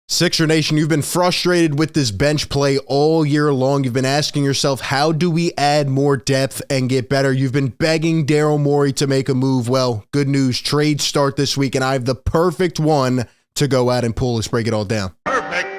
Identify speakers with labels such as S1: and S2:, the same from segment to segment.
S1: Sixer Nation, you've been frustrated with this bench play all year long. You've been asking yourself, how do we add more depth and get better? You've been begging Daryl Morey to make a move. Well, good news. Trades start this week, and I have the perfect one to go out and pull. Let's break it all down.
S2: Perfect.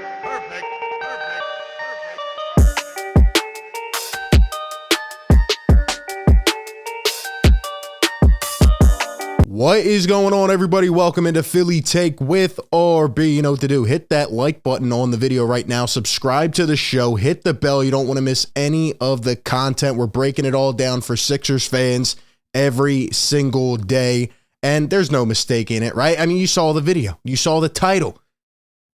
S1: What is going on, everybody? Welcome into Philly Take with RB. You know what to do. Hit that like button on the video right now. Subscribe to the show. Hit the bell. You don't want to miss any of the content. We're breaking it all down for Sixers fans every single day. And there's no mistake in it, right? I mean, you saw the video. You saw the title.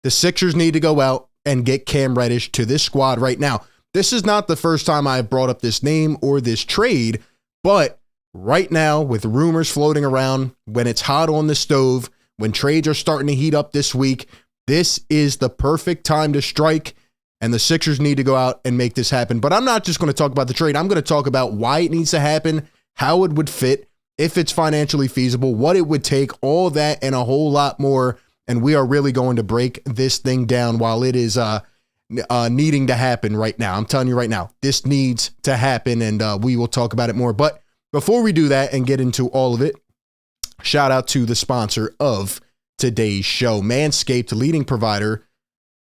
S1: The Sixers need to go out and get Cam Reddish to this squad right now. This is not the first time I've brought up this name or this trade, but right now, with rumors floating around, when it's hot on the stove, when trades are starting to heat up this week, this is the perfect time to strike, and the Sixers need to go out and make this happen. But I'm not just going to talk about the trade. I'm going to talk about why it needs to happen, how it would fit, if it's financially feasible, what it would take, all that and a whole lot more. And we are really going to break this thing down while it is needing to happen right now. I'm telling you right now, this needs to happen, and we will talk about it more. But before we do that and get into all of it, shout out to the sponsor of today's show, Manscaped, leading provider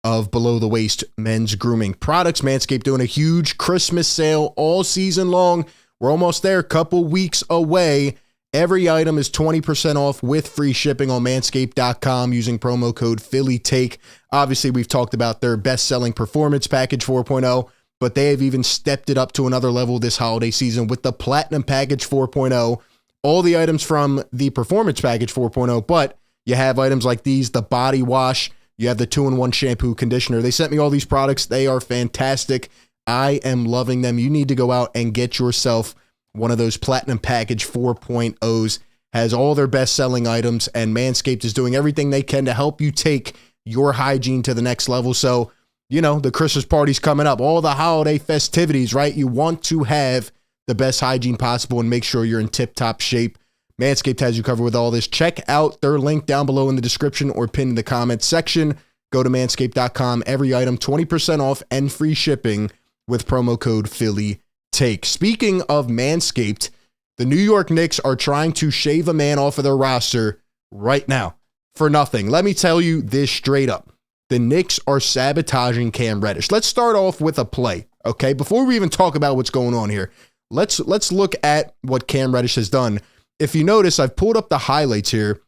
S1: of below-the-waist men's grooming products. Manscaped doing a huge Christmas sale all season long. We're almost there, a couple weeks away. Every item is 20% off with free shipping on manscaped.com using promo code PhillyTake. Obviously, we've talked about their best-selling Performance Package 4.0, but they have even stepped it up to another level this holiday season with the Platinum Package 4.0. All the items from the Performance Package 4.0, but you have items like these, the body wash, you have the 2-in-1 shampoo conditioner. They sent me all these products. They are fantastic. I am loving them. You need to go out and get yourself one of those Platinum Package 4.0s. Has all their best-selling items, and Manscaped is doing everything they can to help you take your hygiene to the next level. So, you know, the Christmas party's coming up, all the holiday festivities, right? You want to have the best hygiene possible and make sure you're in tip-top shape. Manscaped has you covered with all this. Check out their link down below in the description or pinned in the comments section. Go to manscaped.com. Every item, 20% off and free shipping with promo code PhillyTake. Speaking of Manscaped, the New York Knicks are trying to shave a man off of their roster right now for nothing. Let me tell you this straight up. The Knicks are sabotaging Cam Reddish. Let's start off with a play, okay? Before we even talk about what's going on here, let's look at what Cam Reddish has done. If you notice, I've pulled up the highlights here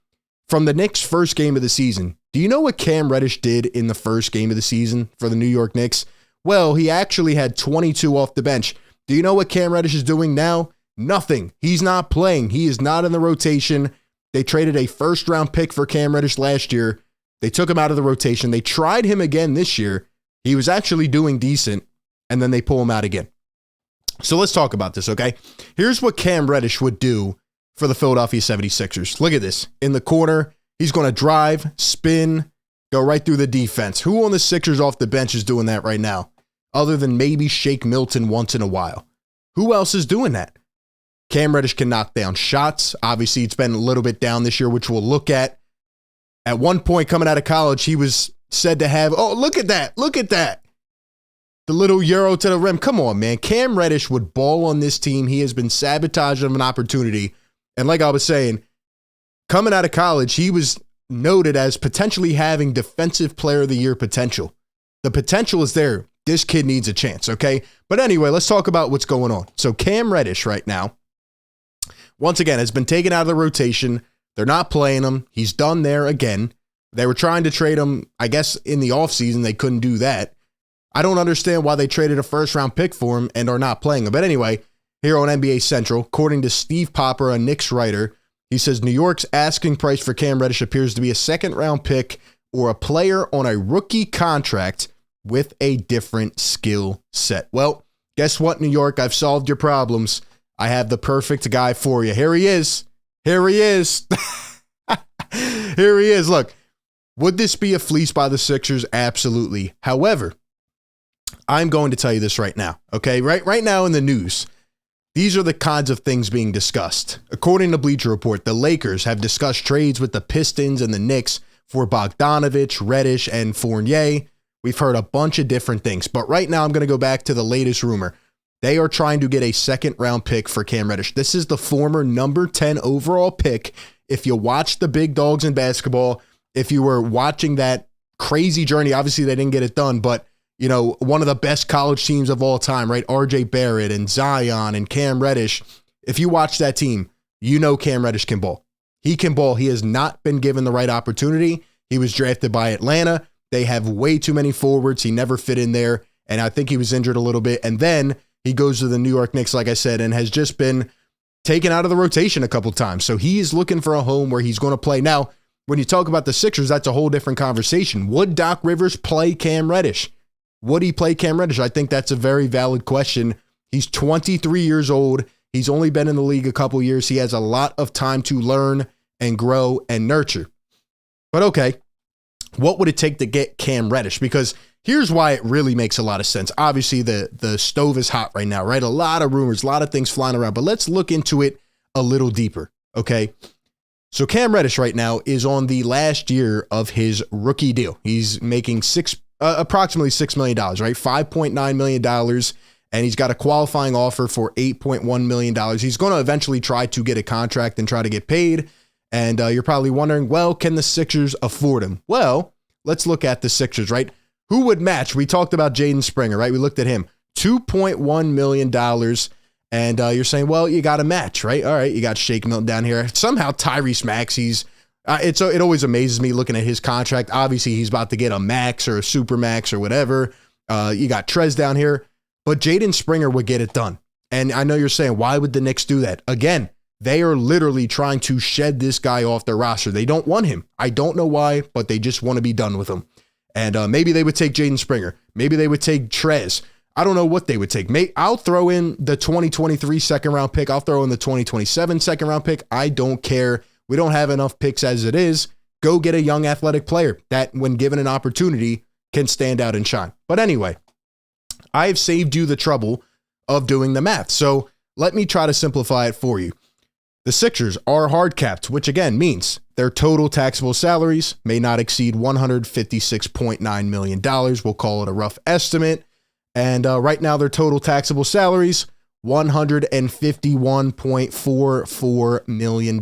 S1: from the Knicks' first game of the season. Do you know what Cam Reddish did in the first game of the season for the New York Knicks? Well, he actually had 22 off the bench. Do you know what Cam Reddish is doing now? Nothing. He's not playing. He is not in the rotation. They traded a first-round pick for Cam Reddish last year. They took him out of the rotation. They tried him again this year. He was actually doing decent, and then they pull him out again. So let's talk about this, okay? Here's what Cam Reddish would do for the Philadelphia 76ers. Look at this. In the corner, he's going to drive, spin, go right through the defense. Who on the Sixers off the bench is doing that right now? Other than maybe Shake Milton once in a while. Who else is doing that? Cam Reddish can knock down shots. Obviously, it's been a little bit down this year, which we'll look at. At one point coming out of college, he was said to have, oh, look at that. Look at that. The little Euro to the rim. Come on, man. Cam Reddish would ball on this team. He has been sabotaged of an opportunity. And like I was saying, coming out of college, he was noted as potentially having Defensive Player of the Year potential. The potential is there. This kid needs a chance, okay? But anyway, let's talk about what's going on. So Cam Reddish right now, once again, has been taken out of the rotation. They're not playing him. He's done there again. They were trying to trade him, I guess, in the offseason. They couldn't do that. I don't understand why they traded a first-round pick for him and are not playing him. But anyway, here on NBA Central, according to Steve Popper, a Knicks writer, he says New York's asking price for Cam Reddish appears to be a second-round pick or a player on a rookie contract with a different skill set. Well, guess what, New York? I've solved your problems. I have the perfect guy for you. Here he is. Here he is. Here he is. Look, would this be a fleece by the Sixers? Absolutely. However, I'm going to tell you this right now, okay? Right now in the news, these are the kinds of things being discussed. According to Bleacher Report, the Lakers have discussed trades with the Pistons and the Knicks for Bogdanovich, Reddish, and Fournier. We've heard a bunch of different things, but right now I'm going to go back to the latest rumor. They are trying to get a second-round pick for Cam Reddish. This is the former number 10 overall pick. If you watch the big dogs in basketball, if you were watching that crazy journey, obviously they didn't get it done, but you know, one of the best college teams of all time, right? RJ Barrett and Zion and Cam Reddish. If you watch that team, you know Cam Reddish can ball. He can ball. He has not been given the right opportunity. He was drafted by Atlanta. They have way too many forwards. He never fit in there, and I think he was injured a little bit. And then he goes to the New York Knicks, like I said, and has just been taken out of the rotation a couple times. So he's looking for a home where he's going to play. Now, when you talk about the Sixers, that's a whole different conversation. Would Doc Rivers play Cam Reddish? Would he play Cam Reddish? I think that's a very valid question. He's 23 years old. He's only been in the league a couple years. He has a lot of time to learn and grow and nurture. But okay, what would it take to get Cam Reddish? Because here's why it really makes a lot of sense. Obviously, the stove is hot right now, right? A lot of rumors, a lot of things flying around, but let's look into it a little deeper, okay? So Cam Reddish right now is on the last year of his rookie deal. He's making approximately $6 million, right? $5.9 million, and he's got a qualifying offer for $8.1 million. He's going to eventually try to get a contract and try to get paid, and you're probably wondering, well, can the Sixers afford him? Well, let's look at the Sixers, right? Who would match? We talked about Jaden Springer, right? We looked at him, $2.1 million, and you're saying, well, you got to match, right? All right, you got Shake Milton down here. Somehow Tyrese Maxey's, it always amazes me looking at his contract. Obviously, he's about to get a max or a super max or whatever. You got Trez down here, but Jaden Springer would get it done. And I know you're saying, why would the Knicks do that? Again, they are literally trying to shed this guy off their roster. They don't want him. I don't know why, but they just want to be done with him. And maybe they would take Jaden Springer. Maybe they would take Trez. I don't know what they would take. I'll throw in the 2023 second round pick. I'll throw in the 2027 second round pick. I don't care. We don't have enough picks as it is. Go get a young athletic player that, when given an opportunity, can stand out and shine. But anyway, I've saved you the trouble of doing the math. So let me try to simplify it for you. The Sixers are hard capped, which again means their total taxable salaries may not exceed $156.9 million. We'll call it a rough estimate. And right now, their total taxable salaries, $151.44 million.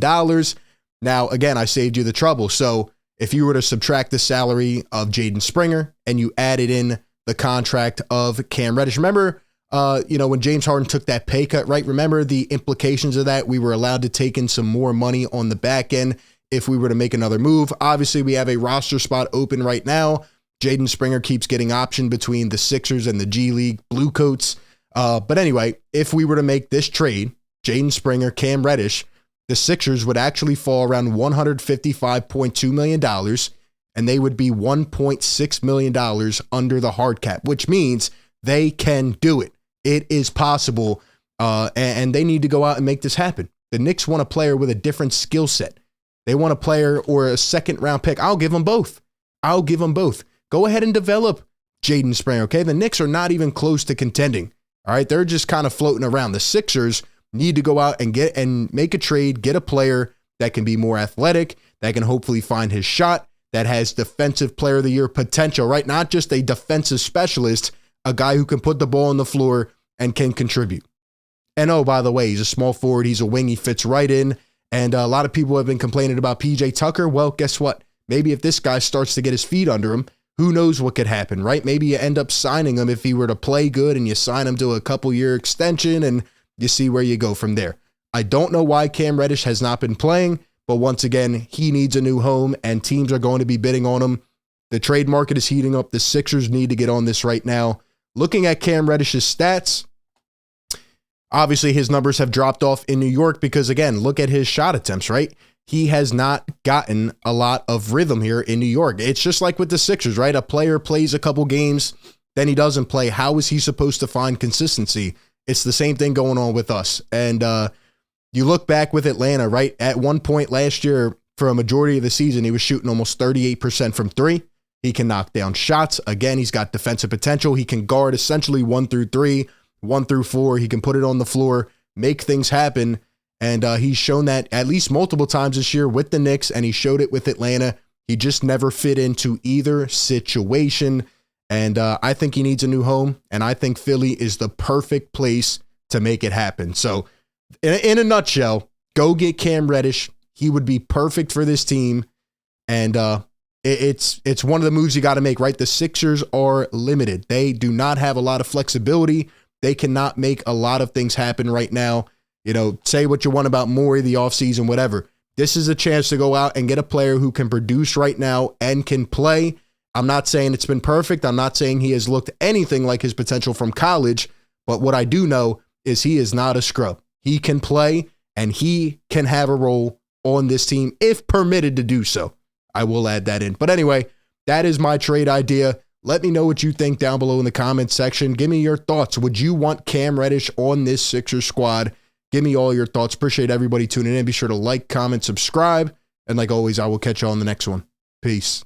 S1: Now, again, I saved you the trouble. So if you were to subtract the salary of Jaden Springer and you added in the contract of Cam Reddish, remember, when James Harden took that pay cut, right? Remember the implications of that? We were allowed to take in some more money on the back end if we were to make another move. Obviously, we have a roster spot open right now. Jaden Springer keeps getting optioned between the Sixers and the G League Bluecoats. But anyway, if we were to make this trade, Jaden Springer, Cam Reddish, the Sixers would actually fall around $155.2 million, and they would be $1.6 million under the hard cap, which means they can do it. It is possible, and they need to go out and make this happen. The Knicks want a player with a different skill set. They want a player or a second-round pick. I'll give them both. Go ahead and develop Jaden Springer, okay? The Knicks are not even close to contending, all right? They're just kind of floating around. The Sixers need to go out and make a trade, get a player that can be more athletic, that can hopefully find his shot, that has defensive player of the year potential, right? Not just a defensive specialist, a guy who can put the ball on the floor and can contribute. And oh, by the way, he's a small forward. He's a wing. He fits right in. And a lot of people have been complaining about PJ Tucker. Well, guess what? Maybe if this guy starts to get his feet under him, who knows what could happen, right? Maybe you end up signing him if he were to play good and you sign him to a couple-year extension and you see where you go from there. I don't know why Cam Reddish has not been playing, but once again, he needs a new home and teams are going to be bidding on him. The trade market is heating up. The Sixers need to get on this right now. Looking at Cam Reddish's stats, obviously his numbers have dropped off in New York because, again, look at his shot attempts, right? He has not gotten a lot of rhythm here in New York. It's just like with the Sixers, right? A player plays a couple games, then he doesn't play. How is he supposed to find consistency? It's the same thing going on with us. And you look back with Atlanta, right? At one point last year, for a majority of the season, he was shooting almost 38% from three. He can knock down shots. Again, he's got defensive potential. He can guard essentially 1 through 3, 1 through 4. He can put it on the floor, make things happen. And he's shown that at least multiple times this year with the Knicks, and he showed it with Atlanta. He just never fit into either situation. And I think he needs a new home. And I think Philly is the perfect place to make it happen. So in a nutshell, go get Cam Reddish. He would be perfect for this team. And it's one of the moves you got to make, right? The Sixers are limited. They do not have a lot of flexibility. They cannot make a lot of things happen right now. You know, say what you want about Morey, the offseason, whatever. This is a chance to go out and get a player who can produce right now and can play. I'm not saying it's been perfect. I'm not saying he has looked anything like his potential from college. But what I do know is he is not a scrub. He can play and he can have a role on this team if permitted to do so. I will add that in. But anyway, that is my trade idea. Let me know what you think down below in the comments section. Give me your thoughts. Would you want Cam Reddish on this Sixers squad? Give me all your thoughts. Appreciate everybody tuning in. Be sure to like, comment, subscribe. And like always, I will catch you on the next one. Peace.